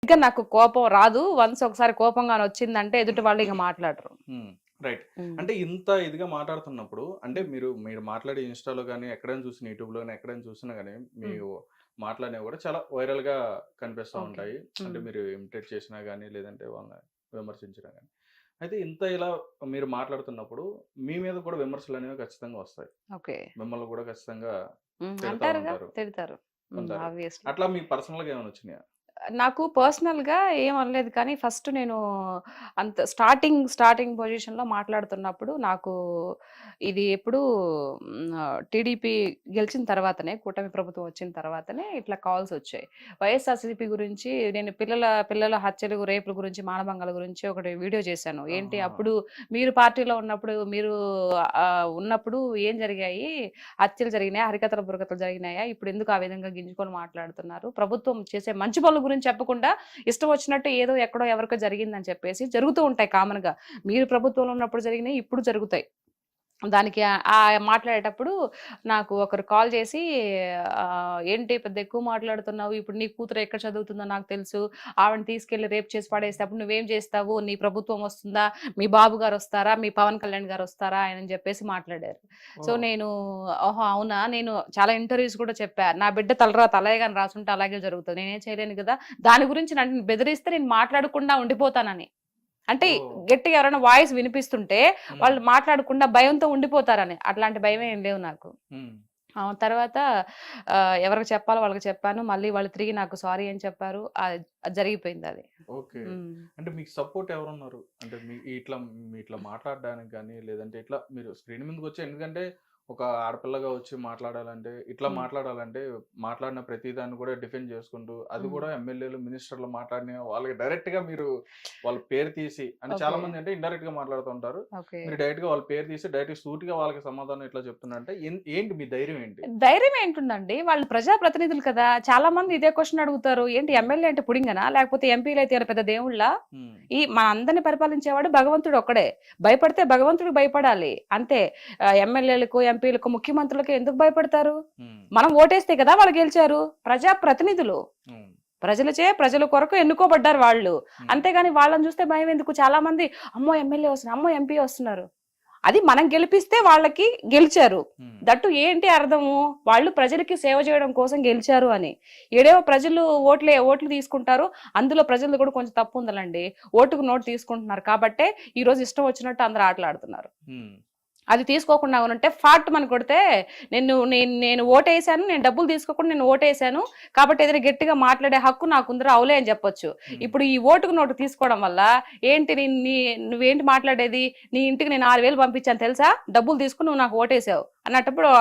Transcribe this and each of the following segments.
గా నాకు కోపం రాదు. వన్స్ ఒకసారి కోపంగాని వచ్చిందంటే ఎదుటి వాళ్ళు ఇక మాట్లాడరు. రైట్. అంటే ఇంత ఇదిగా మాట్లాడుతున్నప్పుడు అంటే మీరు మాట్లాడే ఇన్‌స్టాలో గాని, ఎక్కడైనా చూసిన యూట్యూబ్‌లో గాని, ఎక్కడైనా చూసినా గాని హ్మ్. మీరు మాట్లాడినవి కూడా చాలా వైరల్‌గా కనిపిస్తా ఓకే. ఉంటాయి. అంటే హ్మ్. మీరు ఇమిటేట్ చేసినా గాని, లేదంటే వాళ్ళని విమర్శించినా గాని. అయితే ఇంత ఇలా మీరు మాట్లాడుతున్నప్పుడు మీ మీద కూడా విమర్శలనేవి ఖచ్చితంగా వస్తాయి. ఓకే. మిమ్మల్ని కూడా ఖచ్చితంగా తిడతా అంటారుగా. ఉంటారు. తిడతారు. ఉంటారు. ఆబ్వియస్‌లీ. అట్లా మీకు పర్సనల్‌గా ఏమైనా వచ్చినాయా? నాకు పర్సనల్‌గా ఏం అనలేదు కానీ ఫస్ట్ నేను అంత స్టార్టింగ్ పొజిషన్‌లో మాట్లాడుతున్నప్పుడు నాకు ఇది ఎప్పుడు టీడీపీ గెలిచిన తర్వాతనే, కూటమి ప్రభుత్వం వచ్చిన తర్వాతనే ఇట్లా కాల్స్ వచ్చాయి. వైఎస్ఆర్‌సీపీ గురించి నేను పిల్లల హత్యలు, రేపుల గురించి, మానభంగాల గురించి ఒకటి వీడియో చేశాను. ఏంటి ఆహాహా! అప్పుడు మీరు పార్టీలో ఉన్నప్పుడు ఉన్నప్పుడు ఏం జరిగాయి? హత్యలు జరిగినాయా? హరికథలు, బుర్రకథలు జరిగినాయా? ఇప్పుడు ఎందుకు ఆ విధంగా గింజుకొని మాట్లాడుతున్నారు? ప్రభుత్వం చేసే మంచి పనుల గురించి చెప్పకుండా ఇష్టం వచ్చినట్టు ఏదో ఎక్కడో ఎవరికో జరిగిందని చెప్పేసి జరుగుతూ ఉంటాయి కామన్‌గా. మీరు ప్రభుత్వంలో ఉన్నప్పుడు జరిగినయి ఇప్పుడు జరుగుతాయి. దానికి మాట్లాడేటప్పుడు నాకు ఒకరు కాల్ చేసి "ఏంటి పెద్ద ఎక్కువ మాట్లాడుతున్నావు. ఇప్పుడు నీ కూతురు ఎక్కడ చదువుతుందో నాకు తెలుసు. ఆవిడని తీసుకెళ్ళి రేప్ చేసి పడేస్తే అప్పుడు నువ్వేం చేస్తావు? నీ ప్రభుత్వం వస్తుందా? మీ బాబు గారొస్తారా? మీ పవన్ కళ్యాణ్ గారొస్తారా?" అని చెప్పేసి మాట్లాడారు. సో, ఓహ్! నేను ఓహో! అవునా? నేను చాలా ఇంటర్వ్యూస్ కూడా చెప్పా. నా బిడ్డ తలరాత అలాగే గాని రాసుంటే అలాగే జరుగుతది. నేనేం చేయలేను గదా! దాని గురించి నన్ను బెదిరిస్తే నేను మాట్లాడకుండా ఉండిపోతానని. అంటే ఓహ్! గట్టిగా ఎవరైనా వాయిస్ వినిపిస్తుంటే హ్మ్. వాళ్ళు మాట్లాడకుండా భయంతో ఉండిపోతారని. అట్లాంటి భయమే ఏం లేవు నాకు. హ్మ్. తర్వాత ఎవరికి చెప్పాలో వాళ్ళకి చెప్పాను. మళ్ళీ వాళ్ళు తిరిగి నాకు సారీ అని చెప్పారు. అది జరిగిపోయిందది. ఓకే. హ్మ్. అంటే మీకు సపోర్ట్ ఎవరున్నారు? అంటే మీ ఇట్లా మాట్లాడడానికి గాని, లేదంటే ఇట్లా మీరు స్క్రీన్ మీదకొచ్చి ఎందుకంటే ఒక ఆడపిల్లగా వచ్చి మాట్లాడాలంటే, ఇట్లా హ్మ్. మాట్లాడాలంటే మాట్లాడిన ప్రతి దాన్ని కూడా డిఫెండ్ చేసుకుంటూ, అది హ్మ్. కూడా ఎమ్మెల్యేలు, మినిస్టర్లు మాట్లాడిన వాళ్ళకి డైరెక్ట్‌గా మీరు వాళ్ళ పేరు తీసి అంటే ఓకే. చాలామంది అంటే ఇండైరెక్ట్‌గా మాట్లాడుతూ ఉంటారు. ఓకే. మీరు డైరెక్ట్‌గా వాళ్ళ పేరు తీసి డైరెక్ట్‌గా సూటిగా వాళ్ళకి సమాధానం ఇట్లా చెప్తున్నారంటే ఏంటి మీ ధైర్యం ఏంటి? ధైర్యం ఏంటుందండి? వాళ్ళు ప్రజా ప్రతినిధులు కదా! చాలా మంది ఇదే క్వెషన్ అడుగుతారు. ఏంటి హ్మ్. ఎమ్మెల్యే అంటే పుడింగనా? లేకపోతే ఎంపీలైతే ఏమైనా పెద్ద దేవుళ్ళా? హ్మ్. మనందరిని పరిపాలించేవాడు భగవంతుడు ఒక్కడే. భయపడితే భగవంతుడికి భయపడాలి. అంతే. ఎమ్మెల్యేలకు, ఎంపీలకు, ముఖ్యమంత్రులకు ఎందుకు భయపడతారు? హ్మ్. మనం ఓటేస్తే కదా వాళ్ళు గెలిచారు. ప్రజా ప్రతినిధులు. హ్మ్. ప్రజల కొరకు ఎన్నుకోబడ్డారు వాళ్ళు. హ్మ్. అంతేగాని వాళ్ళని చూస్తే భయమెందుకు? చాలా మంది అమ్మో! ఎమ్మెల్యే వస్తున్నారు. అమ్మో! ఎంపీ వస్తున్నారు. అది మనం గెలిపిస్తే వాళ్ళకి గెలిచారు. హ్మ్. దట్టు ఏంటి అర్థము? వాళ్ళు ప్రజలకి సేవ చేయడం కోసం గెలిచారు అని. ఈడేమో ప్రజలు ఓట్లు తీసుకుంటారు. అందులో ప్రజలది కూడా కొంచెం తప్పు ఉందిలెండి. ఓటుకు నోటు తీసుకుంటున్నారు కాబట్టే ఈరోజు ఇష్టం వచ్చినట్టు అందరూ ఆటలాడుతున్నారు. హ్మ్. అది తీసుకోకుండా ఉంటే ఫాట్ మని కొడితే నేను ఓటేసాను. నేను డబ్బులు తీసుకోకుండా నేను ఓటేసాను. కాబట్టి ఏదైనా గట్టిగా మాట్లాడే హక్కు నాకుందిరా అవులే అని చెప్పొచ్చు. హ్మ్. ఇప్పుడు ఈ ఓటుకు నోటు తీసుకోవడం వల్ల ఏంటి నువ్వేంటి మాట్లాడేది? నీ ఇంటికి నేను 6,000 పంపించాను తెలుసా? డబ్బులు తీసుకొని నువ్వు నాకు ఓటేసావు.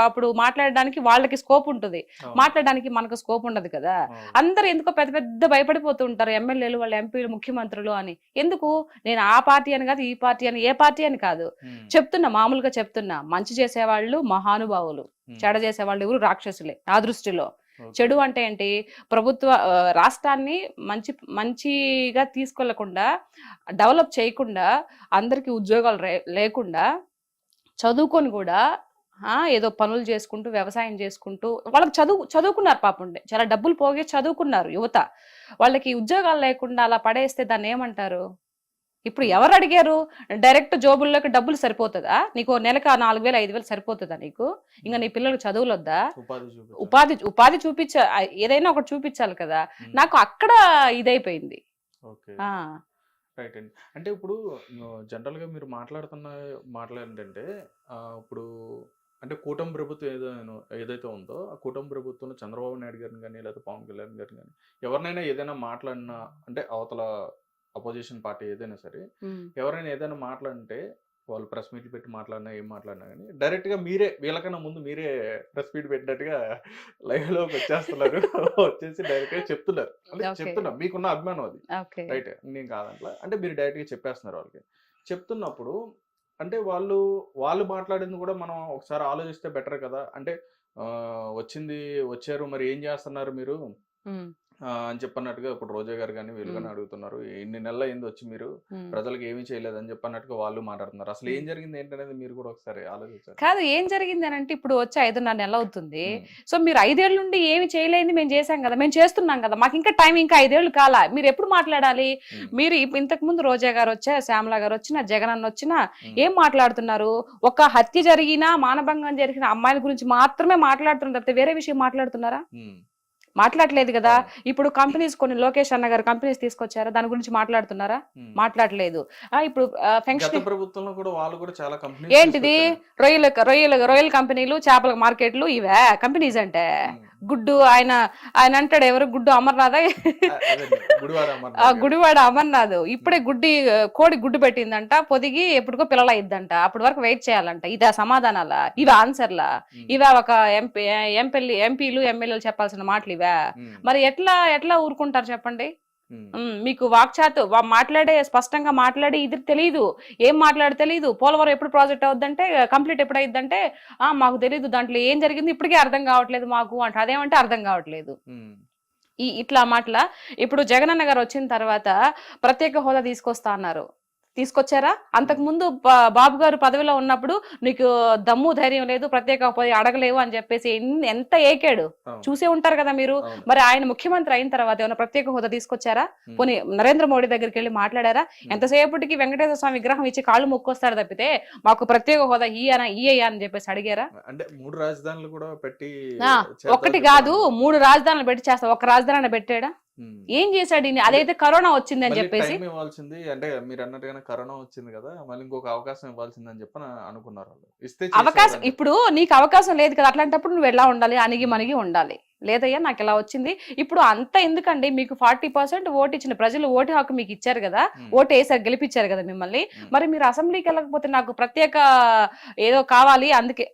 అప్పుడు మాట్లాడడానికి వాళ్ళకి స్కోప్ ఉంటది. అవును. మాట్లాడడానికి మనకు స్కోప్ ఉండదు కదా! అవును. అందరూ ఎందుకో పెద్ద పెద్ద భయపడిపోతూ ఉంటారు. ఎమ్మెల్యేలు, వాళ్ళ ఎంపీలు, ముఖ్యమంత్రులు అని. ఎందుకు? నేను ఆ పార్టీ అని కాదు, ఈ పార్టీ అని, ఏ పార్టీ అని కాదు. హ్మ్. మామూలుగా చెప్తున్నా. మంచి చేసేవాళ్ళు మహానుభావులు. హ్మ్. చెడ చేసేవాళ్ళు ఎవరు రాక్షసులే నా దృష్టిలో. ఓకే. చెడు అంటే ఏంటి? రాష్ట్రాన్ని మంచిగా తీసుకెళ్లకుండా, డెవలప్ చేయకుండా, అందరికి ఉద్యోగాలు లేకుండా, చదువుకొని కూడా ఏదో పనులు చేసుకుంటూ, వ్యవసాయం చేసుకుంటూ వాళ్ళకి చదువుకున్నారు పాపం. చాలా డబ్బులు పోగే చదువుకున్నారు యువత. వాళ్ళకి ఉద్యోగాలు లేకుండా అలా పడేస్తే దాన్నేమంటారు? ఇప్పుడు హ్మ్. ఎవరు అడిగారు? డైరెక్ట్ జోబుల్లోకి డబ్బులు సరిపోతదా? నీకు నెలకి 4,000, 5,000 సరిపోతదా నీకు? ఇంక హ్మ్. నీ పిల్లలకి చదువులొద్దా? ఉపాధి చూపించాలి. ఉపాధి ఏదైనా ఒకటి చూపించాలి కదా! హ్మ్. నాకు అక్కడ ఇదైపోయింది. ఓకే. ఆ! రైట్ అండి. అంటే ఇప్పుడు జనరల్‌గా మీరు మాట్లాడుతున్న మాటలేంటంటే ఇప్పుడు అంటే కూటమి ప్రభుత్వం ఏదైతే ఉందో, ఆ కూటమి ప్రభుత్వంలో చంద్రబాబు నాయుడు గారిని గాని, లేదా పవన్ కళ్యాణ్ గారిని గాని, ఎవరినైనా ఏదైనా మాట్లాడినా అంటే అవతల అపోజిషన్ పార్టీ ఏదైనా సరే, హ్మ్. ఎవరైనా ఏదైనా మాట్లాడంటే వాళ్ళు ప్రెస్ మీట్లు పెట్టి మాట్లాడినా, ఏం మాట్లాడినా గాని డైరెక్ట్‌గా వీళ్ళకన్నా ముందు మీరే ప్రెస్ మీట్ పెట్టినట్టుగా లైవ్‌లోకొచ్చేస్తున్నారు. వచ్చేసి డైరెక్ట్‌గా చెప్తున్నారు. అంటే ఓకే. చెప్తున్నా మీకున్న అభిమానం అది. ఓకే. రైటే. నేను కాదనట్లా. అంటే మీరు డైరెక్ట్‌గా చెప్పేస్తున్నారు వాళ్ళకి. చెప్తున్నప్పుడు అంటే వాళ్ళు మాట్లాడింది కూడా మనం ఒకసారి ఆలోచిస్తే బెటర్ కదా! అంటే వచ్చారు మరి ఏం చేస్తున్నారు మీరు? హ్మ్. అని చెప్పన్నట్టుగా ఇప్పుడు రోజా గారు కానీ వీళ్ళు కానీ అడుగుతున్నారు. ఇన్ని నెలలు అయింది వచ్చి మీరు ప్రజలకు ఏమీ చేయలేదని చెప్పన్నట్టుగా వాళ్ళు మాట్లాడుతున్నారు. అసలు ఏం జరిగింది ఏంటనేది మీరు కూడా ఒకసారి ఆలోచించారు. కాదు ఏం జరిగింది అని అంటే ఇప్పుడు వచ్చి 5.5 నెలలు అవుతుంది. సో మీరు 5 ఏళ్ళ నుండి ఏమి చేయలేని మేము చేసాం కదా, మేము చేస్తున్నాం కదా, మాకు ఇంకా టైం ఇంకా 5 ఏళ్ళు కాలా, మీరు ఎప్పుడు మాట్లాడాలి? మీరు ఇంతకు ముందు రోజా గారు వచ్చా, శ్యామల గారు వచ్చినా, జగన్ అన్న వచ్చినా ఏం మాట్లాడుతున్నారు? ఒక హత్య జరిగినా, మానభంగం జరిగిన అమ్మాయిల గురించి మాత్రమే మాట్లాడుతున్నారు తప్పితే వేరే విషయం మాట్లాడుతున్నారా? మాట్లాడలేదు కదా. ఇప్పుడు కంపెనీస్ కొన్ని లోకేష్ అన్న గారు కంపెనీస్ తీసుకొచ్చారా, దాని గురించి మాట్లాడుతున్నారా? మాట్లాడలేదు. ఇప్పుడు ఫంక్షన్ ప్రభుత్వంలో కూడా వాళ్ళు కూడా చాలా ఏంటిది రొయ్యల కంపెనీలు, చేపల మార్కెట్లు, ఇవే కంపెనీస్ అంటే? గుడ్డు ఆయన అంటాడు, ఎవరు గుడ్డు అమర్నాథ్, గుడివాడ అమర్నాథ్ ఇప్పుడే కోడి గుడ్డు పెట్టిందంట, పొదిగి ఎప్పుడుకో పిల్లలు అయిద్దంట, అప్పటి వరకు వెయిట్ చేయాలంట. ఇదా సమాధానాలా? ఇవే ఆన్సర్లా? ఇవే ఒక ఎంపీలు ఎమ్మెల్యేలు చెప్పాల్సిన మాటలు ఇవే? మరి ఎట్లా ఊరుకుంటారు చెప్పండి? మీకు వాక్చాతు స్పష్టంగా మాట్లాడి ఇది తెలియదు, ఏం మాట్లాడి తెలియదు. పోలవరం ఎప్పుడు ప్రాజెక్ట్ అవుద్దంటే, కంప్లీట్ ఎప్పుడు అయిద్దంటే మాకు తెలియదు, దాంట్లో ఏం జరిగింది ఇప్పటికే అర్థం కావట్లేదు మాకు అంటే, అదేమంటే అర్థం కావట్లేదు. ఇట్లా మాటల. ఇప్పుడు జగనన్న గారు వచ్చిన తర్వాత ప్రత్యేక హోదా తీసుకొస్తా అన్నారు, తీసుకొచ్చారా? అంతకు ముందు బాబు గారు పదవిలో ఉన్నప్పుడు నీకు దమ్ము ధైర్యం లేదు, ప్రత్యేక అడగలేవు అని చెప్పేసి ఎంత ఏకాడు చూసే ఉంటారు కదా మీరు. మరి ఆయన ముఖ్యమంత్రి అయిన తర్వాత ఏమైనా ప్రత్యేక హోదా తీసుకొచ్చారా? పోనీ నరేంద్ర మోడీ దగ్గరికి వెళ్ళి మాట్లాడారా? ఎంతసేపటికి వెంకటేశ్వర స్వామి విగ్రహం ఇచ్చి కాళ్ళు మొక్కొస్తాడు తప్పితే మాకు ప్రత్యేక హోదా ఇయ్యా అని చెప్పేసి అడిగారా? అంటే 3 రాజధానులు కూడా పెట్టి, ఒకటి కాదు 3 రాజధానులు పెట్టి చేస్తా, ఒక రాజధాని పెట్టాడా? ఏం చేశాడు? అదైతే కరోనా వచ్చింది అని చెప్పేసి ఇవ్వాల్సింది, అంటే మీరు అన్నట్టుగానే కరోనా వచ్చింది కదా, మళ్ళీ ఇంకొక అవకాశం ఇవ్వాల్సింది అని చెప్పి అనుకున్నారు. అవకాశం ఇప్పుడు నీకు అవకాశం లేదు కదా, అట్లాంటప్పుడు నువ్వు ఎలా ఉండాలి? అణిగి మణిగి ఉండాలి. లేదయ్యా నాకు ఇలా వచ్చింది. ఇప్పుడు అంత ఎందుకండి? మీకు 40% ఓటు ఇచ్చిన ప్రజలు ఓటు హక్కు మీకు ఇచ్చారు కదా, ఓటు వేసారు, గెలిపించారు కదా మిమ్మల్ని. మరి మీరు అసెంబ్లీకి వెళ్ళకపోతే నాకు ప్రత్యేక ఏదో కావాలి, అందుకే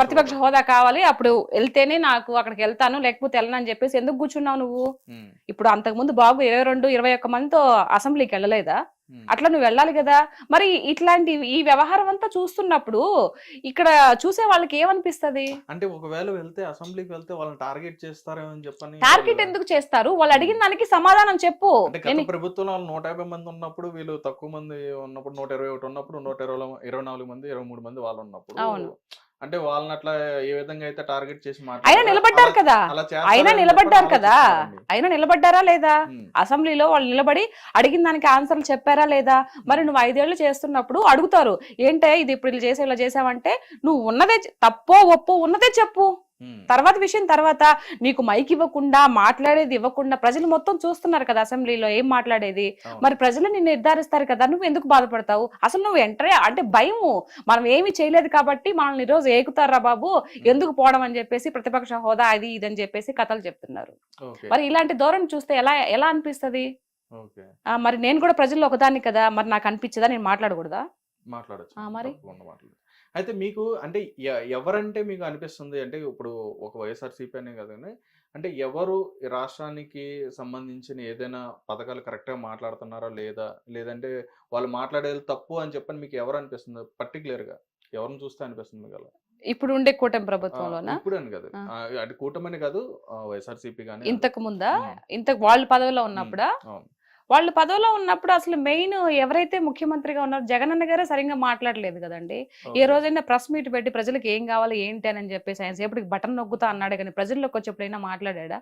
ప్రతిపక్ష హోదా కావాలి, అప్పుడు వెళ్తేనే నాకు అక్కడికి వెళ్తాను, లేకపోతే వెళ్ళను అని చెప్పేసి ఎందుకు కూర్చున్నావు నువ్వు? ఇప్పుడు అంతకుముందు బాబు 22-21 మందితో అసెంబ్లీకి వెళ్ళలేదా? అట్లా నువ్వు వెళ్ళాలి కదా. మరి ఇట్లాంటి ఈ వ్యవహారం అంతా చూస్తున్నప్పుడు ఇక్కడ చూసే వాళ్ళకి ఏమనిపిస్తుంది? అంటే ఒకవేళ వెళ్తే అసెంబ్లీకి వెళ్తే వాళ్ళని టార్గెట్ చేస్తారేమో అని చెప్పని. టార్గెట్ ఎందుకు చేస్తారు? వాళ్ళు అడిగిన దానికి సమాధానం చెప్పు. ప్రభుత్వంలో 150 మంది ఉన్నప్పుడు, వీళ్ళు తక్కువ మంది ఉన్నప్పుడు, 121 ఉన్నప్పుడు, 124 మంది 23 మంది వాళ్ళు ఉన్నప్పుడు, అంటే వాళ్ళని అట్లా ఏ విధంగా అయితే టార్గెట్ చేసి అయినా నిలబడ్డారు కదా, అయినా నిలబడ్డారా లేదా? అసెంబ్లీలో వాళ్ళు నిలబడి అడిగిన దానికి ఆన్సర్లు చెప్పారా లేదా? మరి నువ్వు 5 ఏళ్ళు చేస్తున్నప్పుడు అడుగుతారు, ఏంటే ఇది ఇప్పుడు ఇలా చేసావంటే నువ్వు ఉన్నదే తప్పో ఒప్పో ఉన్నదే చెప్పు. తర్వాత విషయం తర్వాత. నీకు మైక్ ఇవ్వకుండా, మాట్లాడేది ఇవ్వకుండా ప్రజలు మొత్తం చూస్తున్నారు కదా అసెంబ్లీలో ఏం మాట్లాడేది. మరి ప్రజలు నిన్ను నిర్ధారిస్తారు కదా, నువ్వు ఎందుకు బాధపడతావు? అసలు నువ్వు ఎంటరే అంటే భయము, మనం ఏమి చేయలేదు కాబట్టి మనల్ని ఈరోజు ఏకుతారా బాబు, ఎందుకు పోవడం అని చెప్పేసి ప్రతిపక్ష హోదా అది ఇదని చెప్పేసి కథలు చెప్తున్నారు. మరి ఇలాంటి ధోరణి చూస్తే ఎలా అనిపిస్తుంది? మరి నేను కూడా ప్రజల్లో ఒకదాన్ని కదా, మరి నాకు అనిపించదా? నేను మాట్లాడకూడదా? మాట్లాడచ్చు మరి. అయితే మీకు అంటే ఎవరంటే మీకు అనిపిస్తుంది అంటే, ఇప్పుడు ఒక వైఎస్ఆర్సీపీ అనే కదండి, అంటే ఎవరు రాష్ట్రానికి సంబంధించిన ఏదైనా పథకాలు కరెక్ట్గా మాట్లాడుతున్నారా లేదా, లేదంటే వాళ్ళు మాట్లాడేది తప్పు అని చెప్పని మీకు ఎవరు అనిపిస్తుంది? పర్టికులర్గా ఎవరిని చూస్తే అనిపిస్తుంది మీకు? అలా ఇప్పుడు ఉండే కూటమి ప్రభుత్వంలోనా? ఇప్పుడు అని కాదు, అంటే కూటమి కాదు, వైఎస్ఆర్సీపీ కానీ ఇంతకు ముందా, వాళ్ళు పదవిలో ఉన్నప్పుడా? వాళ్ళు పదవిలో ఉన్నప్పుడు అసలు మెయిన్ ఎవరైతే ముఖ్యమంత్రిగా ఉన్నారో జగనన్న గారే సరిగ్గా మాట్లాడలేదు కదండి. ఏ రోజైనా ప్రెస్ మీట్ పెట్టి ప్రజలకు ఏం కావాలి ఏంటి అని చెప్పేసి ఆయన సేపటికి బటన్ నొక్కుతా అన్నాడు, కానీ ప్రజల్లోకి వచ్చేప్పుడైనా మాట్లాడా?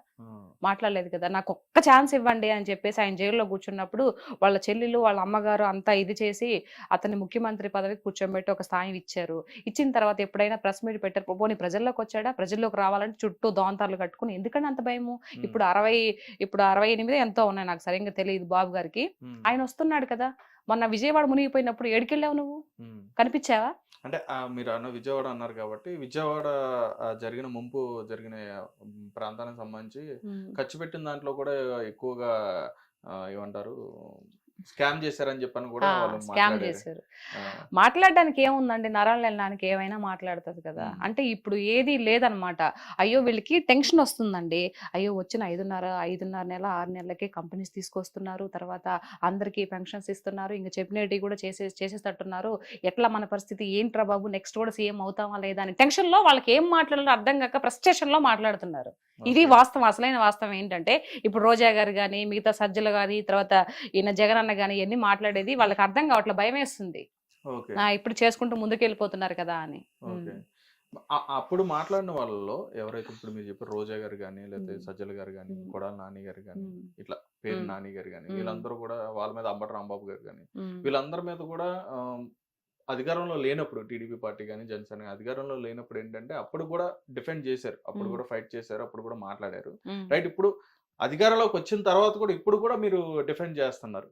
మాట్లాడలేదు కదా. నాకు ఒక్క ఛాన్స్ ఇవ్వండి అని చెప్పేసి ఆయన జైల్లో కూర్చున్నప్పుడు వాళ్ళ చెల్లెలు, వాళ్ళ అమ్మగారు అంతా ఇది చేసి అతన్ని ముఖ్యమంత్రి పదవికి కూర్చోబెట్టి ఒక స్థాయి ఇచ్చారు. ఇచ్చిన తర్వాత ఎప్పుడైనా ప్రెస్ మీట్ పెట్టారు, పోనీ ప్రజల్లోకి వచ్చాడా? ప్రజల్లోకి రావాలంటే చుట్టూ దోంతార్లు కట్టుకుని ఎందుకంటే అంత భయము? ఇప్పుడు 68 ఎంతో ఉన్నాయి, నాకు సరిగ్గా తెలియదు బాబు గారికి. ఆయన వస్తున్నాడు కదా. మొన్న విజయవాడ మునిగిపోయినప్పుడు ఏడికెళ్ళావు నువ్వు? కనిపించావా? అంటే మీరు అన్న విజయవాడ అన్నారు కాబట్టి, విజయవాడ ముంపు జరిగిన ప్రాంతానికి సంబంధించి ఖర్చు పెట్టిన దాంట్లో కూడా ఎక్కువగా ఏమంటారు, స్కామ్ చేశారని చెప్పని కూడా వాళ్ళు స్కామ్ మాట్లాడారు. చేశారు. ఆ, మాట్లాడడానికి ఏముందండి, నరాలు వెళ్ళడానికి ఏమైనా మాట్లాడుతుంది కదా. ఉమ్, అంటే ఇప్పుడు ఏది లేదనమాట. అయ్యో వీళ్ళకి టెన్షన్ వస్తుందండి. అయ్యో వచ్చిన 5.5 నెల 6 నెలలకే కంపెనీస్ తీసుకొస్తున్నారు, తర్వాత అందరికీ పెన్షన్స్ ఇస్తున్నారు, ఇంకా చెప్పినవి కూడా చేసేటట్టున్నారు, ఎట్లా మన పరిస్థితి ఏంట్రా బాబు, నెక్స్ట్ కూడా సీఎం అవుతామా లేదా అని టెన్షన్ లో వాళ్ళకి ఏం మాట్లాడాలో అర్థం కాక ఫ్రస్ట్రేషన్ లో మాట్లాడుతున్నారు. ఇది ఓకే. వాస్తవం. అసలైన వాస్తవం ఏంటంటే ఇప్పుడు రోజా గారు కానీ మిగతా సజ్జలు కానీ తర్వాత ఈయన జగన్ అన్న కానీ ఇవన్నీ మాట్లాడేది వాళ్ళకి అర్థం కావట్లే, భయం వేస్తుంది. ఓకే. ఇప్పుడు చేసుకుంటూ ముందుకు వెళ్ళిపోతున్నారు కదా అని. ఓకే. అప్పుడు మాట్లాడిన వాళ్ళలో ఎవరైతే ఇప్పుడు మీరు చెప్పారు రోజా గారు కానీ, లేకపోతే ఉమ్. సజ్జల గారు కానీ, ఉమ్. కొడాలి నాని గారు కానీ, ఉమ్. ఇట్లా పేరు ఉమ్. నాని గారు కానీ, ఉమ్. వీళ్ళందరూ కూడా వాళ్ళ మీద అంబటి రాంబాబు గారు కానీ, ఉమ్. వీళ్ళందరి మీద కూడా అధికారంలో లేనప్పుడు టీడీపీ పార్టీ కానీ జనసేన గానీ అధికారంలో లేనప్పుడు ఏంటంటే అప్పుడు కూడా డిఫెండ్ చేశారు, అప్పుడు ఉమ్. కూడా ఫైట్ చేశారు, అప్పుడు కూడా మాట్లాడారు. ఉమ్. రైట్. ఇప్పుడు అధికారంలోకి వచ్చిన తర్వాత కూడా ఇప్పుడు కూడా మీరు డిఫెండ్ చేస్తున్నారు,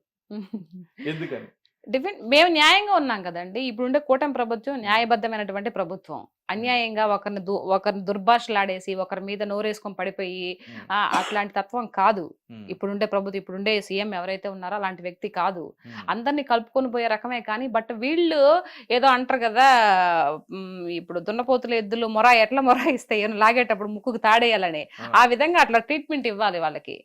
ఎందుకని? మేము న్యాయంగా ఉన్నాం కదండి. ఇప్పుడుండే కూటమి ప్రభుత్వం న్యాయబద్ధమైనటువంటి ప్రభుత్వం. అన్యాయంగా ఒకరిని దుర్భాషలాడేసి ఒకరి మీద నోరేసుకొని పడిపోయి అట్లాంటి తత్వం కాదు ఇప్పుడుండే ప్రభుత్వం. ఇప్పుడుండే సీఎం ఎవరైతే ఉన్నారో అలాంటి వ్యక్తి కాదు. అందరినీ కలుపుకొని పోయే రకమే. కానీ బట్ వీళ్ళు ఏదో అంటారు కదా, ఇప్పుడు దున్నపోతుల ఎద్దులు ఎట్లా మొరాయిస్తాయి లాగేటప్పుడు ముక్కుకు తాడేయాలని, ఆ విధంగా అట్లా ట్రీట్మెంట్ ఇవ్వాలి వాళ్ళకి.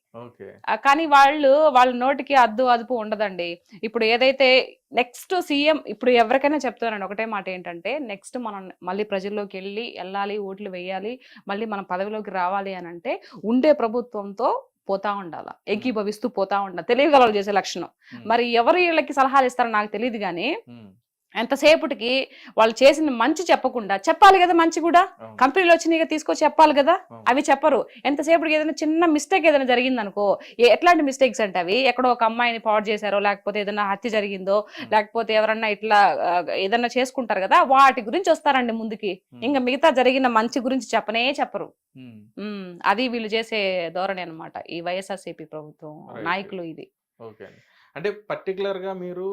కానీ వాళ్ళ నోటికి అదుపు ఉండదండి. ఇప్పుడు ఏదైతే నెక్స్ట్ సీఎం, ఇప్పుడు ఎవరికైనా చెప్తున్నాను ఒకటే మాట ఏంటంటే, నెక్స్ట్ మనం మళ్ళీ ప్రజల్లోకి వెళ్ళాలి, ఓట్లు వేయాలి, మళ్ళీ మనం పదవిలోకి రావాలి అని అంటే ఉండే ప్రభుత్వంతో పోతా ఉండాలా, ఏకీభవిస్తూ పోతా ఉండాలి, తెలియగలవు చేసే లక్షణం. మరి ఎవరు వీళ్ళకి సలహాలు ఇస్తారో నాకు తెలియదు కానీ ఎంతసేపటికి వాళ్ళు చేసిన మంచి చెప్పకుండా, చెప్పాలి కదా మంచి కూడా, కంపెనీలు వచ్చినాయి తీసుకొచ్చి చెప్పాలి కదా, అవి చెప్పరు. ఎంతసేపటికి ఏదైనా చిన్న మిస్టేక్ ఏదైనా జరిగింది అనుకో, ఎట్లాంటి మిస్టేక్స్ అంటే అవి ఎక్కడో ఒక అమ్మాయిని పాడు చేశారో, లేకపోతే ఏదైనా హత్య జరిగిందో, లేకపోతే ఎవరన్నా ఇట్లా ఏదన్నా చేసుకుంటారు కదా, వాటి గురించి వస్తారండి ముందుకి. ఇంకా మిగతా జరిగిన మంచి గురించి చెప్పరు. అది వీళ్ళు చేసే ధోరణి అనమాట ఈ వైఎస్ఆర్సీపీ ప్రభుత్వం నాయకులు. ఇది ఓకే. అంటే పర్టికులర్ గా మీరు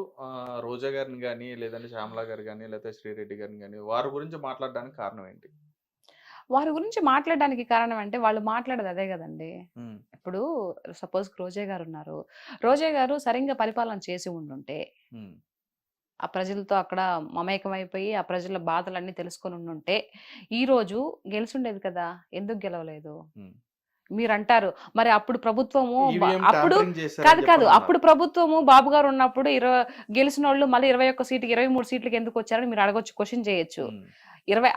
రోజా గారిని కానీ, లేదంటే శ్యామలా గారు కానీ, లేకపోతే శ్రీరెడ్డి గారిని కానీ వారి గురించి మాట్లాడడానికి కారణం ఏంటి? వారి గురించి మాట్లాడడానికి కారణం అంటే వాళ్ళు మాట్లాడేది అదే కదండి. ఇప్పుడు సపోజ్ రోజా గారు ఉన్నారు, రోజా గారు సరిగ్గా పరిపాలన చేసి ఉండుంటే, ఆ ప్రజలతో అక్కడ మమేకమైపోయి ఆ ప్రజల బాధలన్నీ తెలుసుకొని ఉండుంటే ఈ రోజు గెలిచుండేది కదా. ఎందుకు గెలవలేదు మీరు అంటారు. మరి అప్పుడు ప్రభుత్వము అప్పుడు ప్రభుత్వము బాబు గారు ఉన్నప్పుడు గెలిచిన వాళ్ళు మళ్ళీ 21 సీట్కి 23 సీట్లకి ఎందుకు వచ్చారని మీరు అడగొచ్చు, క్వశ్చన్ చేయొచ్చు.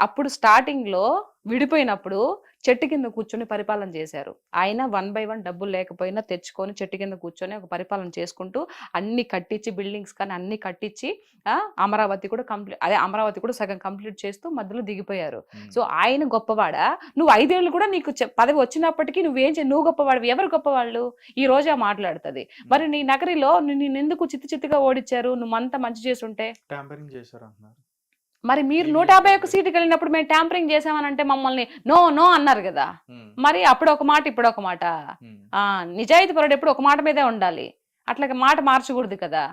అప్పుడు స్టార్టింగ్ లో విడిపోయినప్పుడు చెట్టు కింద కూర్చొని పరిపాలన చేశారు. ఆయన 1 by 1 డబ్బులు లేకపోయినా తెచ్చుకొని చెట్టు కింద కూర్చొని ఒక పరిపాలన చేసుకుంటూ అన్ని కట్టించి, బిల్డింగ్స్ కానీ అన్ని కట్టించి అమరావతి కూడా సగం కంప్లీట్ చేస్తూ మధ్యలో దిగిపోయారు. సో ఆయన గొప్పవాడా? నువ్వు 5 ఏళ్ళు కూడా నీకు పదవి వచ్చినప్పటికీ నువ్వు గొప్పవాడు, ఎవరు గొప్పవాళ్ళు? ఈ రోజా మాట్లాడుతుంది. మరి నీ నగరిలో నేను ఎందుకు చిత్తుగా ఓడించారు? నువ్వు అంతా మంచి చేస్తుంటే మరి మీరు 151 సీటుకి వెళ్ళినప్పుడు మేము ట్యాంపరింగ్ చేసామని అంటే మమ్మల్ని నో అన్నారు కదా. మరి అప్పుడు ఒక మాట ఇప్పుడు ఒక మాట. నిజాయితీ పరుడు ఎప్పుడు ఒక మాట మీదే ఉండాలి, అట్లా మాట మార్చకూడదు కదా.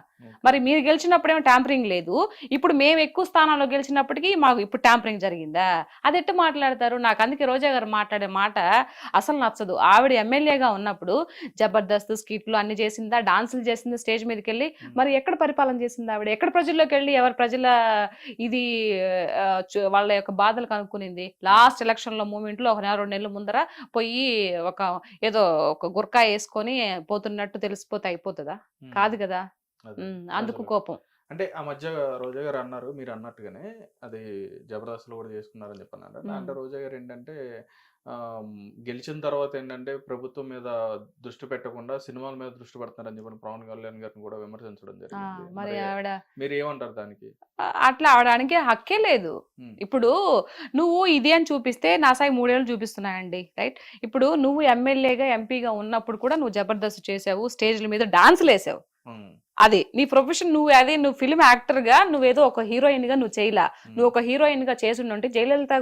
మరి మీరు గెలిచినప్పుడేమో ట్యాంపరింగ్ లేదు, ఇప్పుడు మేము ఎక్కువ స్థానాల్లో గెలిచినప్పటికీ మాకు ఇప్పుడు ట్యాంపరింగ్ జరిగిందా? అది ఎట్టు మాట్లాడతారు? నాకు అందుకే రోజా గారు మాట్లాడే మాట అసలు నచ్చదు. ఆవిడ ఎమ్మెల్యేగా ఉన్నప్పుడు జబర్దస్త్ స్కిట్లు అన్ని చేసిందా, డాన్సులు చేసిందా స్టేజ్ మీదకి వెళ్ళి? మరి ఎక్కడ పరిపాలన చేసింది ఆవిడ? ఎక్కడ ప్రజల్లోకి వెళ్ళి ఎవరి ప్రజల ఇది వాళ్ళ యొక్క బాధలు కనుక్కునింది? లాస్ట్ ఎలక్షన్ లో మూమెంట్ లో 1 నెల 2 నెలల ముందర పోయి ఏదో ఒక గుర్కా వేసుకొని పోతున్నట్టు తెలిసిపోతే అయిపోతుందా? కాదు కదా. అందుకు కోపం. అంటే ఆ మధ్య రోజా గారు అన్నారు, మీరు అన్నట్టుగానే అది జబర్దస్త్ లో కూడా చేసుకున్నారని చెప్పన్నారు. అంటే రోజా గారు ఏంటంటే గెలిచిన తర్వాత ఏంటంటే ప్రభుత్వం మీద దృష్టి పెట్టకుండా సినిమాల మీద దృష్టి పెడతారని చెప్పి పవన్ కళ్యాణ్ గారిని కూడా విమర్శించడం జరిగింది. మరి మీరు ఏమంటారు దానికి? అట్లా అవడానికి హక్కే లేదు. ఇప్పుడు నువ్వు ఇది అని చూపిస్తే నా సాయి 3 ఏళ్ళు చూపిస్తున్నాయండి, రైట్? ఇప్పుడు నువ్వు ఎమ్మెల్యేగా ఎంపీగా ఉన్నప్పుడు కూడా నువ్వు జబర్దస్త్ చేసావు, స్టేజ్ల మీద డాన్సులు వేసావు, అది నీ ప్రొఫెషన్. నువ్వు ఫిల్మ్ యాక్టర్ గా నువ్వేదో ఒక హీరోయిన్ గా నువ్వు చేయలా. నువ్వు ఒక హీరోయిన్ గా చేసిండుంటే జయలలిత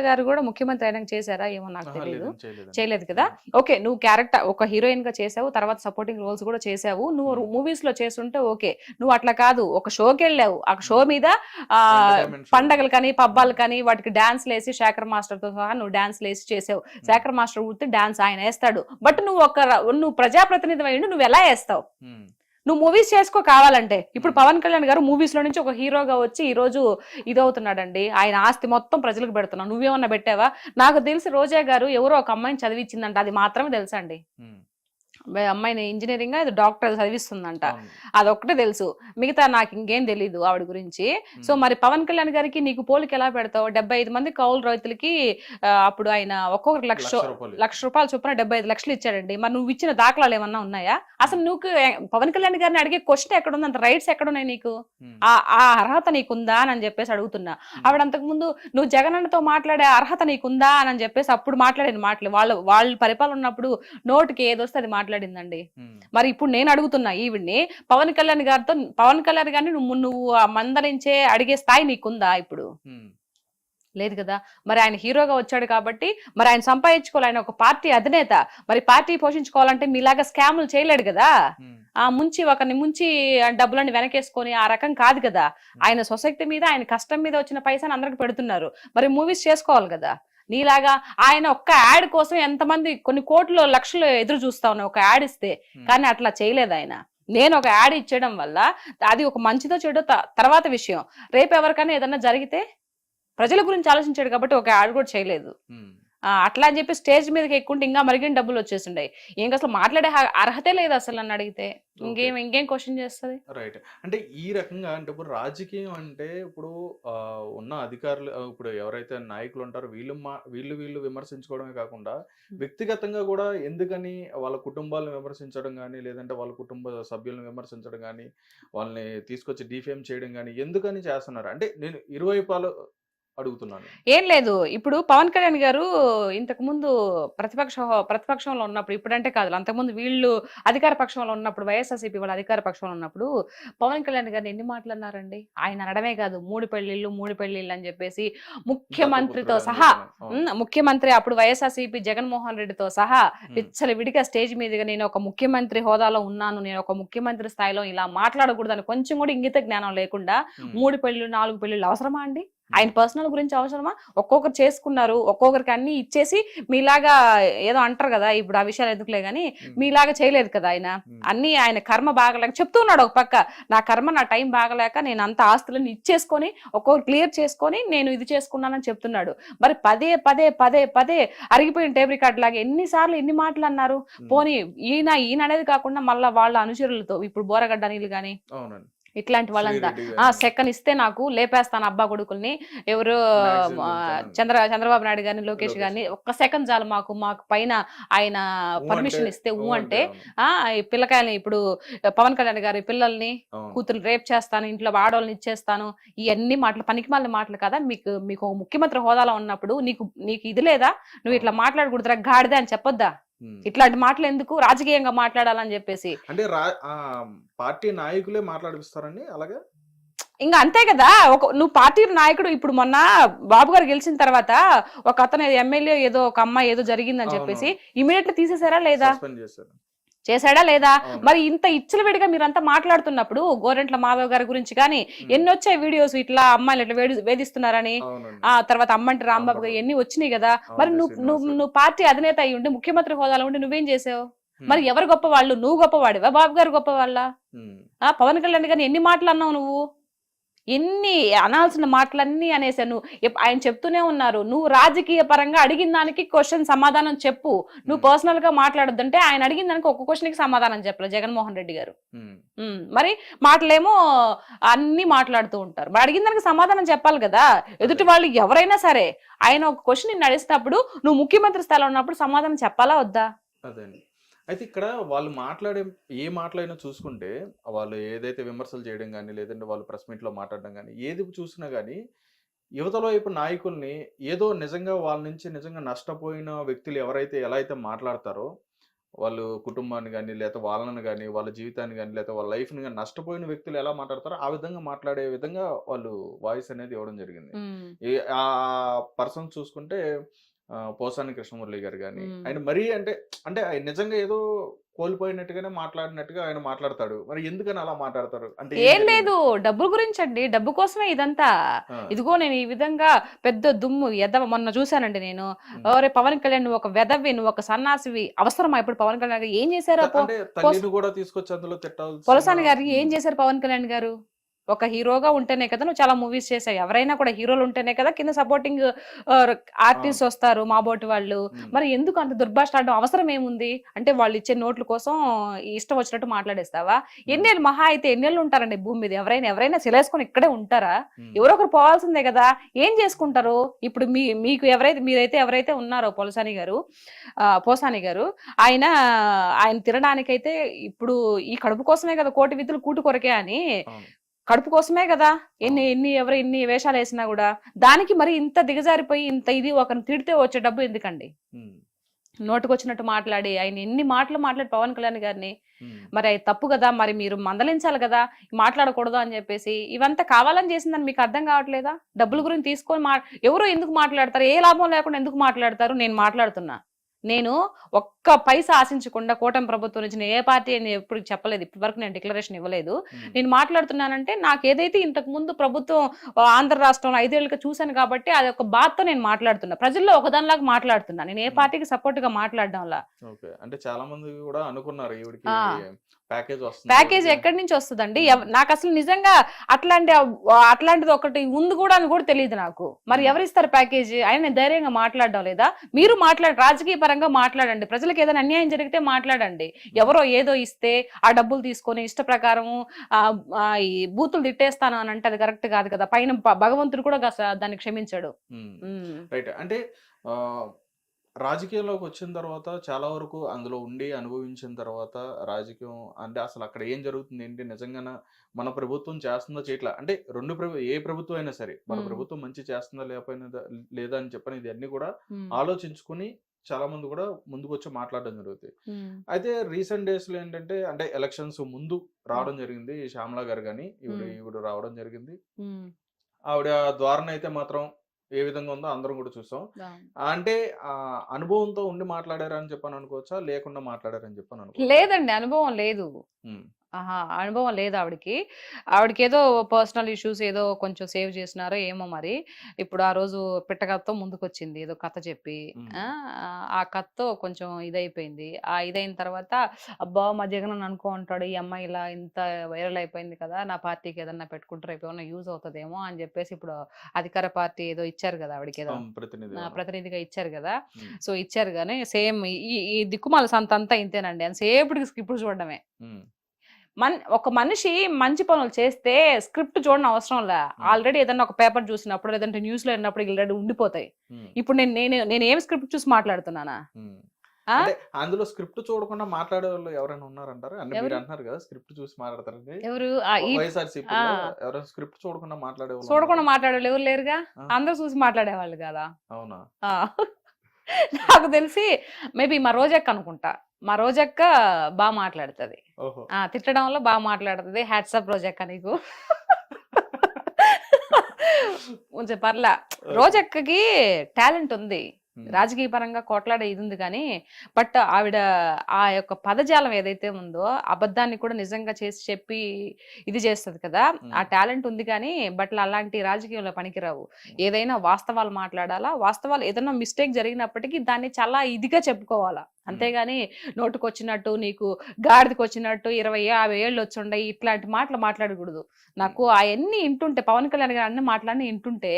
గారు కూడా ముఖ్యమంత్రి అయినా చేశారా ఏమో నాకు తెలియదు, చేయలేదు కదా. ఓకే, నువ్వు క్యారెక్టర్ ఒక హీరోయిన్ గా చేసావు, తర్వాత సపోర్టింగ్ రోల్స్ కూడా చేసావు. నువ్వు మూవీస్ లో చేస్తుంటే ఓకే. నువ్వు అట్లా కాదు, ఒక షోకి వెళ్ళావు, ఆ షో మీద పండగలు కానీ పబ్బాలు కానీ వాటికి డాన్స్ లేసి శేఖర్ మాస్టర్ తో సహా నువ్వు డాన్స్ లేసి చేసావు. శేఖర్ మాస్టర్ ఊరితే డాన్స్ ఆయన వేస్తాడు, బట్ నువ్వు ప్రజాప్రతినిధి అయ్యిండు, నువ్వు ఎలా వేస్తావు? నువ్వు మూవీస్ చేసుకో కావాలంటే. ఇప్పుడు పవన్ కళ్యాణ్ గారు మూవీస్ లో నుంచి ఒక హీరోగా వచ్చి ఈ రోజు ఇదవుతున్నాడండి. ఆయన ఆస్తి మొత్తం ప్రజలకు పెడుతున్నావు. నువ్వేమన్నా పెట్టావా? నాకు తెలిసి రోజా గారు ఎవరో ఒక అమ్మాయిని చదివించిందంట, అది మాత్రమే తెలుసండి. అమ్మాయిని ఇంజనీరింగ్ అది డాక్టర్ చదివిస్తుందంట, అదొక్కటే తెలుసు. మిగతా నాకు ఇంకేం తెలీదు ఆవిడ గురించి. సో మరి పవన్ కళ్యాణ్ గారికి నీకు పోలిక ఎలా పెడతావు? 75 మంది కౌలు రైతులకి అప్పుడు ఆయన ఒక్కొక్కరు లక్ష రూపాయలు చొప్పున 75 లక్షలు ఇచ్చాడండి. మరి నువ్వు ఇచ్చిన దాఖలాలు ఏమన్నా ఉన్నాయా? అసలు నువ్వు పవన్ కళ్యాణ్ గారిని అడిగే క్వశ్చన్ ఎక్కడ ఉంది? అంత రైట్స్ ఎక్కడున్నాయి నీకు? ఆ అర్హత నీకుందా అని చెప్పేసి అడుగుతున్నా. ఆవిడ అంతకు ముందు నువ్వు జగనన్నతో మాట్లాడే అర్హత నీకుందా అని చెప్పేసి అప్పుడు మాట్లాడిన మాటలు, వాళ్ళ పరిపాలన ఉన్నప్పుడు నోటికి ఏదొస్తే అది మాట్లాడిందండి. మరి ఇప్పుడు నేను అడుగుతున్నా ఈవిడ్ని, పవన్ కళ్యాణ్ గారిని నువ్వు మందలించే అడిగే స్థాయి నీకుందా ఇప్పుడు? లేదు కదా. మరి ఆయన హీరోగా వచ్చాడు కాబట్టి మరి ఆయన సంపాదించుకోవాలి, ఆయన ఒక పార్టీ అధినేత. మరి పార్టీ పోషించుకోవాలంటే మీలాగా స్కాములు చేయలేడు కదా. ఒకరిని ముంచి డబ్బులన్నీ వెనకేసుకొని ఆ రకం కాదు కదా. ఆయన సొసైటీ మీద, ఆయన కష్టం మీద వచ్చిన పైసాని అందరికి పెడుతున్నారు. మరి మూవీస్ చేసుకోవాలి కదా. నీలాగా ఆయన ఒక్క యాడ్ కోసం ఎంతమంది కొన్ని కోట్లు లక్షలు ఎదురు చూస్తా ఉన్నాయి ఒక యాడ్ ఇస్తే. కానీ అట్లా చేయలేదు ఆయన. నేను ఒక యాడ్ ఇచ్చేయడం వల్ల అది ఒక మంచిదో చెడో తర్వాత విషయం. రేపు ఎవరికైనా ఏదన్నా జరిగితే ప్రజల గురించి ఆలోచించాడు కాబట్టి ఒక యాడ్ కూడా చేయలేదు. అట్లా అని చెప్పి స్టేజ్ మీదకి ఎక్కుంటే ఇంకా మరిగిన డబ్బులు వచ్చేసిండే. ఇంకా అసలు మాట్లాడే అర్హతే లేదు అసలు నన్ను అడిగితే. ఇంకేం క్వశ్చన్ చేస్తుంది? రైట్. అంటే ఈ రకంగా అంటే ఇప్పుడు రాజకీయం అంటే ఇప్పుడు ఉన్న అధికారులు, ఇప్పుడు ఎవరైతే నాయకులు ఉంటారో వీళ్ళు విమర్శించుకోవడమే కాకుండా వ్యక్తిగతంగా కూడా ఎందుకని వాళ్ళ కుటుంబాలను విమర్శించడం కానీ, లేదంటే వాళ్ళ కుటుంబ సభ్యులను విమర్శించడం కానీ, వాళ్ళని తీసుకొచ్చి డిఫేమ్ చేయడం కానీ ఎందుకని చేస్తున్నారు? అంటే నేను ఇరువైపులు అడుగుతున్నాను. ఏం లేదు, ఇప్పుడు పవన్ కళ్యాణ్ గారు ఇంతకు ముందు ప్రతిపక్షంలో ఉన్నప్పుడు, ఇప్పుడంటే కాదు, అంతకుముందు వీళ్ళు అధికార పక్షంలో ఉన్నప్పుడు, వైఎస్ఆర్సీపీ వాళ్ళ అధికార పక్షంలో ఉన్నప్పుడు పవన్ కళ్యాణ్ గారిని ఎన్ని మాటలు అన్నారండి. ఆయన అనడమే కాదు, మూడు పెళ్లిళ్ళు అని చెప్పేసి ముఖ్యమంత్రితో సహా, ముఖ్యమంత్రి అప్పుడు వైఎస్ఆర్సీపీ జగన్మోహన్ రెడ్డితో సహా విడిగా స్టేజ్ మీదుగా నేను ఒక ముఖ్యమంత్రి హోదాలో ఉన్నాను, నేను ఒక ముఖ్యమంత్రి స్థాయిలో ఇలా మాట్లాడకూడదని కొంచెం కూడా ఇంగిత జ్ఞానం లేకుండా 3 పెళ్లిళ్ళు 4 పెళ్లిళ్ళు అవసరమా అండి? ఆయన పర్సనల్ గురించి అవసరమా? ఒక్కొక్కరు చేసుకున్నారు, ఒక్కొక్కరికి అన్ని ఇచ్చేసి మీలాగా ఏదో అంటారు కదా, ఇప్పుడు ఆ విషయాలు ఎందుకులే గానీ మీలాగా చేయలేదు కదా. ఆయన అన్ని ఆయన కర్మ బాగలేక చెప్తున్నాడు. ఒక పక్క నా కర్మ, నా టైం బాగలేక నేను అంత ఆస్తులను ఇచ్చేసుకొని ఒక్కొక్కరు క్లియర్ చేసుకొని నేను ఇది చేసుకున్నానని చెప్తున్నాడు. మరి పదే పదే పదే పదే అరిగిపోయిన టేబుల్ రికార్డ్ లాగా ఎన్నిసార్లు ఎన్ని మాటలు అన్నారు. పోనీ ఈయన అనేది కాకుండా మళ్ళీ వాళ్ళ అనుచరులతో, ఇప్పుడు బోరగడ్డ నీళ్ళు గాని ఇట్లాంటి వాళ్ళంతా సెకండ్ ఇస్తే నాకు లేపేస్తాను అబ్బా కొడుకుల్ని, ఎవరు చంద్రబాబు నాయుడు గారిని, లోకేష్ గారిని, ఒక్క సెకండ్ చాలు మాకు పైన ఆయన పర్మిషన్ ఇస్తే అంటే పిల్లకాయలని, ఇప్పుడు పవన్ కళ్యాణ్ గారి పిల్లల్ని కూతురు రేప్ చేస్తాను, ఇంట్లో ఆడవాళ్ళని ఇచ్చేస్తాను, ఇవన్నీ మాటలు పనికిమాలిన మాటలు కదా. మీకు ఒక ముఖ్యమంత్రి హోదాలో ఉన్నప్పుడు నీకు ఇది లేదా? నువ్వు ఇట్లా మాట్లాడకూడదురా గాడిదే అని చెప్పొద్దా? ఇట్లాంటి మాటలు ఎందుకు రాజకీయంగా మాట్లాడాలని చెప్పేసి అంటే పార్టీ నాయకులే మాట్లాడిస్తారండి అలాగే. ఇంకా అంతే కదా. నువ్వు పార్టీ నాయకుడు. ఇప్పుడు మొన్న బాబు గారు గెలిచిన తర్వాత ఒక అతను ఎమ్మెల్యే ఏదో ఒక అమ్మాయి ఏదో జరిగిందని చెప్పేసి ఇమీడియట్లీ తీసేసారా లేదా? చేశాడా లేదా? మరి ఇంత ఇచ్చలవిడిగా మీరంతా మాట్లాడుతున్నప్పుడు గోరెంట్ల మాధవ్ గారి గురించి కానీ ఎన్ని వచ్చాయి వీడియోస్, ఇట్లా అమ్మాయిలు ఇట్లా వేధిస్తున్నారని. తర్వాత అమ్మంటి రాంబాబు గారు ఎన్ని వచ్చినాయి కదా. మరి నువ్వు పార్టీ అధినేత అయి ఉండి, ముఖ్యమంత్రి హోదాలో ఉండి నువ్వేం చేసావు? మరి ఎవరు గొప్పవాళ్ళు? నువ్వు గొప్పవాడివా, బాబు గారు గొప్పవాళ్ళ? పవన్ కళ్యాణ్ గారిని ఎన్ని మాటలు అన్నావు నువ్వు? ఎన్ని అనాల్సిన మాటలన్నీ అనేసాను. ఆయన చెప్తూనే ఉన్నారు, నువ్వు రాజకీయ పరంగా అడిగిన దానికి క్వశ్చన్ సమాధానం చెప్పు, నువ్వు పర్సనల్ గా మాట్లాడొద్దంటే ఆయన అడిగిన దానికి ఒక్క క్వశ్చన్ కి సమాధానం చెప్పలేదు జగన్మోహన్ రెడ్డి గారు. మరి మాటలేమో అన్ని మాట్లాడుతూ ఉంటారు. మరి అడిగిన దానికి సమాధానం చెప్పాలి కదా. ఎదుటి వాళ్ళు ఎవరైనా సరే ఆయన ఒక క్వశ్చన్ నిన్ను అడిగినప్పుడు నువ్వు ముఖ్యమంత్రి స్థాయిలో ఉన్నప్పుడు సమాధానం చెప్పాలా వద్దా? అదే. అయితే ఇక్కడ వాళ్ళు మాట్లాడే ఏ మాటలైనా చూసుకుంటే, వాళ్ళు ఏదైతే విమర్శలు చేయడం కానీ, లేదంటే వాళ్ళు ప్రెస్ మీట్లో మాట్లాడడం కానీ, ఏది చూసినా కానీ యువతల వైపు నాయకుల్ని ఏదో నిజంగా వాళ్ళ నుంచి నిజంగా నష్టపోయిన వ్యక్తులు ఎవరైతే ఎలా అయితే మాట్లాడతారో, వాళ్ళు కుటుంబాన్ని కానీ, లేకపోతే వాళ్ళని కానీ, వాళ్ళ జీవితాన్ని కానీ, లేకపోతే వాళ్ళ లైఫ్ని కానీ నష్టపోయిన వ్యక్తులు ఎలా మాట్లాడతారో ఆ విధంగా మాట్లాడే విధంగా వాళ్ళు వాయిస్ అనేది ఇవ్వడం జరిగింది. ఆ పర్సన్ చూసుకుంటే పోసాని కృష్ణమురళి గారు కానీ, ఆయన మరీ అంటే ఆయన నిజంగా ఏదో కోల్పోయినట్టుగానే మాట్లాడినట్టుగా ఆయన మాట్లాడతాడు. మరి ఎందుకని అలా మాట్లాడతారు? అంటే ఏం ఏం జరిగింది? లేదు, డబ్బుల గురించి అండి, డబ్బు కోసమే ఇదంతా. ఆ! ఇదిగో నేను ఈ విధంగా పెద్ద దుమ్ము ఎదవ మొన్న చూశానండి నేను. హ్మ్. ఒరే పవన్ కళ్యాణ్, నువ్వు ఒక వెధవి, నువ్వు ఒక సన్నాసివి, అవసరమా ఇప్పుడు పవన్ కళ్యాణ్ గారు ఏం చేశారు? అంటే తల్లిని కూడా తీసుకొచ్చి అందులో తిట్టాల్సిన పొలసాని గారికి ఏం హ్మ్. చేశారు పవన్ కళ్యాణ్ గారు? ఒక హీరోగా ఉంటేనే కదా నువ్వు చాలా మూవీస్ చేసావు. ఎవరైనా కూడా హీరోలు ఉంటేనే కదా కింద సపోర్టింగ్ అవును. ఆర్టిస్ట్ వస్తారు, మా బోటి వాళ్ళు. హ్మ్. మరి ఎందుకు అంత దుర్భాష ఆడడం అవసరం ఏముంది? అంటే వాళ్ళు ఇచ్చే నోట్ల కోసం ఇష్టం వచ్చినట్టు మాట్లాడేస్తావా? హ్మ్. ఎన్నేళ్ళు మహా అయితే ఎన్నేళ్ళు ఉంటారండి భూమి మీద? ఎవరైనా సిలేసుకొని ఇక్కడే ఉంటారా? హ్మ్. ఎవరో ఒకరు పోవాల్సిందే కదా! ఏం చేసుకుంటారు? ఇప్పుడు మీకు ఎవరైతే ఉన్నారో పోసాని గారు, ఆయన ఆయన తినడానికైతే ఇప్పుడు ఈ కడుపు కోసమే కదా, కోటి విధులు కూటు కొరకే అని. అవును. కడుపు కోసమే కదా అవును. ఎన్ని వేషాలు వేసినా కూడా. దానికి మరి ఇంత దిగజారిపోయి ఇంత ఇది ఒకరిని తిడితే వచ్చే డబ్బు ఎందుకండి? హ్మ్. నోటుకొచ్చినట్టు మాట్లాడి ఆయన ఎన్ని మాటలు మాట్లాడి పవన్ కళ్యాణ్ గారిని. హ్మ్. మరి అది తప్పు కదా, మరి మీరు మందలించాలి కదా, మాట్లాడకూడదు అని చెప్పేసి. ఇవంతా కావాలని చేసిందని మీకు అర్థం కావట్లేదా? డబ్బుల హ్మ్. గురించి తీసుకొని ఎవరు ఎందుకు మాట్లాడతారు? ఏ లాభం లేకుండా ఎందుకు మాట్లాడతారు? నేను మాట్లాడుతున్నా. నేను ఒక్క పైసా ఆశించకుండా కూటమి ప్రభుత్వం నుంచి నేను ఏ పార్టీ అని ఎప్పుడు చెప్పలేదు. ఇప్పటి వరకు నేను డిక్లరేషన్ ఇవ్వలేదు. హ్మ్. నేను మాట్లాడుతున్నానంటే నాకు ఏదైతే ఇంతకు ముందు ప్రభుత్వం ఆంధ్ర రాష్ట్రంలో 5 ఏళ్ళుగా చూశాను కాబట్టి అది ఒక బాధతో నేను మాట్లాడుతున్నా. ప్రజల్లో ఒకదానిలాగా మాట్లాడుతున్నా. నేను ఏ హ్మ్. పార్టీకి సపోర్ట్ గా మాట్లాడడంలా. ఓకే. అంటే చాలా మంది కూడా అనుకున్నారు ఈవిడకి ఆ! ప్యాకేజ్ వస్తుంది ప్యాకేజ్ కాబట్టి ఎక్కడి నుంచి వస్తదండి? హ్మ్. నాకసలు నిజంగా అట్లాంటిది ఒకటి ఉంది కూడా అని కూడా తెలీదు నాకు. మరి హ్మ్. ఎవరిస్తారు ప్యాకేజ్? అయినా నేను ధైర్యంగా మాట్లాడడం లేదా? మీరు రాజకీయ పరంగా మాట్లాడండి. ప్రజలకు ఏదైనా అన్యాయం జరిగితే మాట్లాడండి. హ్మ్. ఎవరో ఏదో ఇస్తే ఆ డబ్బులు తీసుకొని ఇష్ట ప్రకారము ఈ బూతులు తిట్టేస్తాను అని అంటే అది కరెక్ట్ కాదు కదా! పైన భగవంతుడు కూడా దాన్ని క్షమించడు. హ్మ్. హ్మ్. రైట్. అంటే ఆహ్, రాజకీయాల్లోకి వచ్చిన తర్వాత చాలా వరకు అందులో ఉండి అనుభవించిన తర్వాత రాజకీయం అంటే అసలు అక్కడ ఏం జరుగుతుంది ఏంటి నిజంగాన మన ప్రభుత్వం చేస్తుందో చేయట్లా అంటే ఏ ప్రభుత్వం అయినా సరే మన హ్మ్. ప్రభుత్వం మంచి చేస్తుందా లేదా అని చెప్పని ఇదన్నీ కూడా హ్మ్. ఆలోచించుకొని చాలా మంది కూడా ముందుకొచ్చి మాట్లాడడం జరుగుతుంది. హ్మ్. అయితే రీసెంట్ డేస్‌లో ఏంటంటే అంటే ఎలక్షన్స్ ముందు హ్మ్. రావడం జరిగింది. శ్యామల గారు గాని హ్మ్. ఈవిడ రావడం జరిగింది. హ్మ్. ఆవిడ ధోరణి అయితే మాత్రం ఏ విధంగా ఉందో అందరం కూడా చూసాం. అవును. అంటే అనుభవంతో ఉండి మాట్లాడారని చెప్పని అనుకోవచ్చా? లేకుండా మాట్లాడారని చెప్పని అనుకోవచ్చా? లేదండి. అనుభవం లేదు. హ్మ్. ఆహా! అనుభవం లేదు ఆవిడకి. ఆవిడకేదో పర్సనల్ ఇష్యూస్ ఏదో కొంచెం సేవ్ చేసినారో ఏమో మరి. ఇప్పుడు ఆ రోజు పిట్టకథతో ముందుకొచ్చింది ఏదో కథ చెప్పి. హ్మ్. ఆ! ఆ కథతో కొంచెం ఇదైపోయింది. ఆ ఇదైన తర్వాత అబ్బా! మా జగన్ నన్ను అనుకో ఉంటాడు. ఈ అమ్మాయి ఇలా ఇంత వైరల్ అయిపోయింది కదా! నా పార్టీకి ఏదన్నా పెట్టుకుంటే రేపు ఏమన్నా యూజ్ అవుతదేమో అని చెప్పేసి ఇప్పుడు అధికార పార్టీ ఏదో ఇచ్చారు కదా ఆవిడకేదో. అవును. ప్రతినిధి అవును. ప్రతినిధిగా ఇచ్చారు గదా! హ్మ్. సో, ఇచ్చారు గానీ సేమ్ ఈ దిక్కుమాల సంతంతా ఇంతేనండి. ఎంతసేపటికి స్కిప్పులు చూడడమే. హ్మ్. ఒక మనిషి మంచి పనులు చేస్తే స్క్రిప్ట్ చూడనవసరంలా. హ్మ్. ఆల్రెడీ ఏదన్నా ఒక పేపర్ చూసినప్పుడు, లేదంటే న్యూస్‌లో ఇన్నప్పుడు ఆల్రెడీ ఉండిపోతాయి. హ్మ్. ఇప్పుడు నేనేం స్క్రిప్ట్ చూసి మాట్లాడుతున్నానా? హ్మ్. ఆ! అంటే అందులో స్క్రిప్ట్ చూడకుండా మాట్లాడేవాళ్ళు ఎవరైనా ఉన్నారంటారా? అంటే మీరు ఎవరు? అంటున్నారు కదా! స్క్రిప్ట్ చూసి మాట్లాడతారని. ఎవరు? ఆ! వైఎస్ఆర్‌సీపీలో ఎవరైనా స్క్రిప్ట్ చూడకుండా మాట్లాడేవాళ్ళు చూడకుండా ఉన్నారా? మాట్లాడేవాళ్ళు ఎవరు లేరుగా? ఆ! అందరూ చూసి మాట్లాడేవాళ్ళు గదా! అవునా? ఆ! నాకు తెలిసి మేబీ మా రోజక్క అనుకుంటా. మా రోజక్క మాట్లాడుతది. ఓహో! తిట్టడంలో మాట్లాడుతది. హ్యాట్స్ ఆఫ్ రోజక్క నీకు. కొంచెం పర్లా. ఓకే. రోజక్కకి టాలెంట్ ఉంది. హ్మ్. రాజకీయ పరంగా కొట్లాడే ఇది ఉంది కానీ, బట్ ఆవిడ ఆ యొక్క పదజాలం ఏదైతే ఉందో, అబద్ధాన్ని కూడా నిజంగా చేసి చెప్పి ఇది చేస్తది కదా! ఆ హ్మ్. టాలెంట్ ఉంది కానీ, బట్ అలాంటి రాజకీయంలో పనికిరావు. హ్మ్. ఏదైనా వాస్తవాలు మాట్లాడాలా. వాస్తవాలు ఏదైనా మిస్టేక్ జరిగినప్పటికీ దాన్ని చాలా ఇదిగా చెప్పుకోవాలా. హ్మ్. అంతేగాని నోటికొచ్చినట్టు, నీకు గాడిదకొచ్చినట్టు 20, 50 ఏళ్ళు వచ్చుండయి ఇట్లాంటి మాటలు మాట్లాడకూడదు. హ్మ్. నాకు అయన్నీ ఇంటుంటే, పవన్ కళ్యాణ్ గారు అన్ని మాటలన్నీ ఇంటుంటే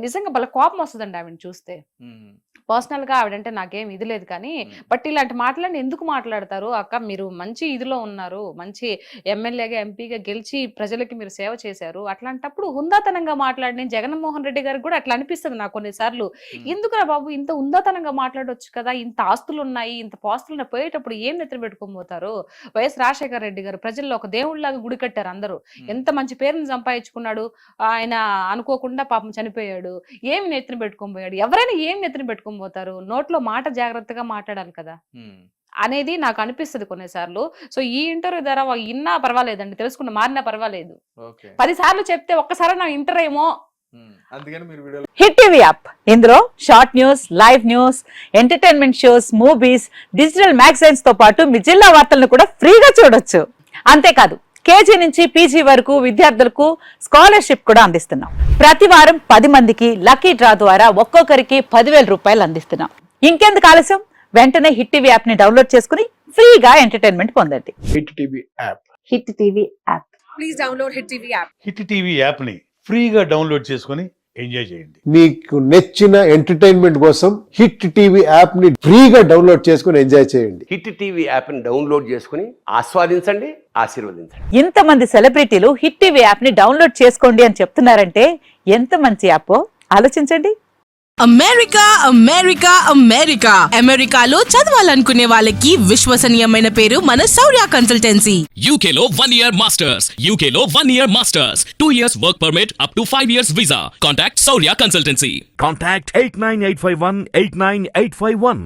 నిజంగా భలే కోపం వస్తదండి ఆవిడని చూస్తే. హ్మ్. పర్సనల్‌గా ఆవిడంటే నాకేం ఇది లేదు కానీ, హ్మ్. బట్ ఇలాంటి మాటలన్నీ ఎందుకు మాట్లాడతారు? అక్క మీరు మంచి ఇదిలో ఉన్నారు. మంచి ఎమ్మెల్యేగా, ఎంపీగా గెలిచి ప్రజలకి మీరు సేవ చేశారు. అట్లాంటప్పుడు హుందాతనంగా మాట్లాడిన జగన్మోహన్ రెడ్డి గారికి కూడా అట్లా అనిపిస్తది నాకు కొన్ని సార్లు. హ్మ్. ఎందుకురా బాబు ఇంత హుందాతనంగా మాట్లాడొచ్చు కదా! ఇంత ఆస్తులున్నాయి, ఇంత పాస్తులున్నాయి, పోయేటప్పుడు ఏం నెత్తిన పెట్టుకొని పోతారు? వైఎస్ రాజశేఖర రెడ్డి గారు ప్రజల్లో ఒక దేవుడిలాగా గుడి కట్టారు అందరూ. హ్మ్. ఎంత మంచి పేరుని సంపాదించుకున్నాడు. ఆయన అనుకోకుండా పాపం చనిపోయాడు. ఏమి నెత్తిన పెట్టుకొని పోయాడు? ఎవరైనా ఏం నెత్తిన పెట్టుకొని పోతారు? నోట్లో మాట జాగ్రత్తగా మాట్లాడాలి కదా! హ్మ్. అనేది నాకు అనిపిస్తది కొన్ని సార్లు. సో, ఈ ఇంటర్వ్యూ ద్వారా ఇన్నా పర్వాలేదండి. తెలుసుకున్న మారినా పర్వాలేదు. ఓకే. 10 సార్లు చెప్తే ఒక్కసారన్నా ఇంటరేమో అందుకని మీరు వీడియోలో హిట్ టీవీ యాప్ ఇందులో short news, live news, entertainment shows, movies, digital magazines తో పాటు మీ జిల్లా వార్తలను కూడా ఫ్రీగా చూడొచ్చు. అంతేకాదు కేజీ నుంచి పీజీ వరకు విద్యార్థులకు స్కాలర్షిప్ కూడా అందిస్తున్నాం. ప్రతి వారం 10 మందికి లక్కీ డ్రా ద్వారా ఒక్కొక్కరికి 10,000 రూపాయలు అందిస్తున్నాం. ఇంకెందుకు ఆలస్యం, వెంటనే హిట్ టీవీ యాప్ ని డౌన్లోడ్ చేసుకుని ఫ్రీగా ఎంటర్టైన్మెంట్ పొందండి. Hit TV app. Hit TV app. Please download Hit TV app. Hit TV యాప్ని ఫ్రీగా డౌన్లోడ్ చేసుకొని ఎంజాయ్ చేయండి. మీకు నచ్చిన ఎంటర్టైన్మెంట్ కోసం హిట్ టీవీ యాప్ ని ఫ్రీగా డౌన్లోడ్ చేసుకుని ఎంజాయ్ చేయండి. హిట్ టీవీ యాప్ని డౌన్లోడ్ చేసుకుని ఆస్వాదించండి, ఆశీర్వదించండి. ఇంతమంది సెలబ్రిటీలు హిట్ టీవీ యాప్ ని డౌన్లోడ్ చేసుకోండి అని చెప్తున్నారంటే ఎంత మంచి యాప్ ఆలోచించండి. అమెరికా అమెరికా అమెరికా అమెరికాలో చదవాలనుకునే వాళ్ళకి విశ్వసనీయమైన పేరు మన శౌర్య consultancy. UK Law 1 Year Masters. UK Law 1 Year Masters. 2 years work permit up to 5 years visa. Contact Saurya Consultancy. Contact 89851 89851.